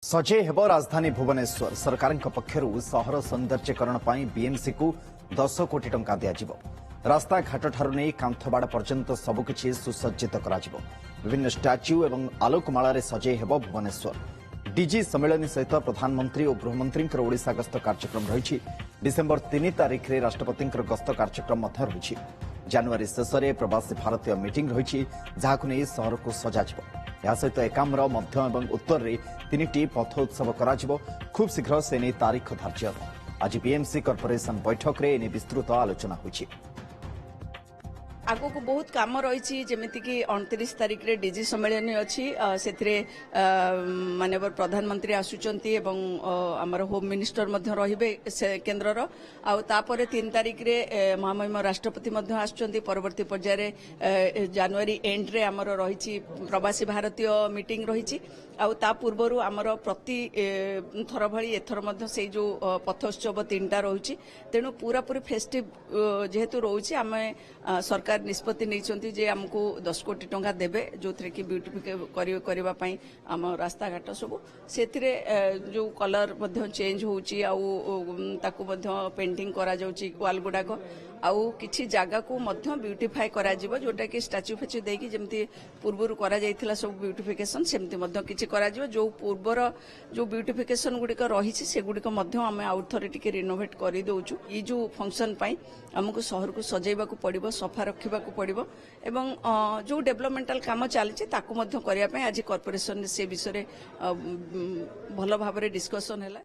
सजे हेब राजधानी भुवनेश्वर सरकार पक्षर सहर सौंदर्यकरण बीएमसी को 10 कोटी टंका दिज्व रास्ता घाट ठारू नहीं कांथबाड़ पर्यंत सबुकिछि सुसज्जित करा विभिन्न स्टाच्यू और आलोकमाल सजे हेब भुवनेश्वर डीजी सम्मेलन सहित प्रधानमंत्री और गृहमंत्री ओडिशा गस्त कार्यक्रम रही डिसेम्बर 3 तारिख में राष्ट्रपति गस्त कार्यक्रम रही जनवरी शेष में प्रवासी भारतीय मीटिंग रही जहां नहीं सहर को सजाजिव या सहित एकाम्र मध्य और उत्तर में 3टी पथोत्सव करा खूब शीघ्र से नहीं तारीख धार्य आज बीएमसी कॉर्पोरेशन बैठक में विस्तृत आलोचना हुई। आगो को बहुत काम रही जमीक 29 तारिख रे डीजी सम्मेलन अच्छी से माननीय प्रधानमंत्री आसुचंती एवं आमर होम मिनिस्टर रे केन्द्र आपर 3 तारिख रे महामहिम राष्ट्रपति आसुचंती परवर्ती पर्यायर जनवरी एंड रे आमर रही प्रवासी भारतीय मीटिंग रही ता पूर्वर आमर प्रति थर भली एथर से जो पथोत्सव 3टा रही तेणु पूरा पूरी फेस्टिव जेहेतु रोचे आम सरकार निष्पत्ति नहीं जे आमको 10 कोटी टंका देबे जो थरे कि ब्यूटिफिकेशन करबा पई आम रास्ता घाट सब से जो कलर मध्य चेंज होउची ताकू मध्य पेंटिंग करा जाउची वाल गुडाक आउ किछि जागा को मध्य ब्यूटिफाई करा जिवो जोटा कि स्टैच्यू फेच्यू देकी जेमती पूर्वरु करा जाइथिला सब ब्यूटिफिकेशन सेमती मध्य किछि करा जिवो जो पूर्वर जो ब्यूटिफिकेशन गुडिक रही से गुडिक मध्य आमे आउट थरे टिके रिनोवेट करि दउचु ई जो फंक्शन पई हमको शहर को सजैबा को पड़िबो सफा रखिबा को पड़िबो एवं जो डेवलपमेंटल काम चलछि ताकू मध्य करिया पई आज कॉर्पोरेशन से विषय भल भाबरे डिस्कशन हैला।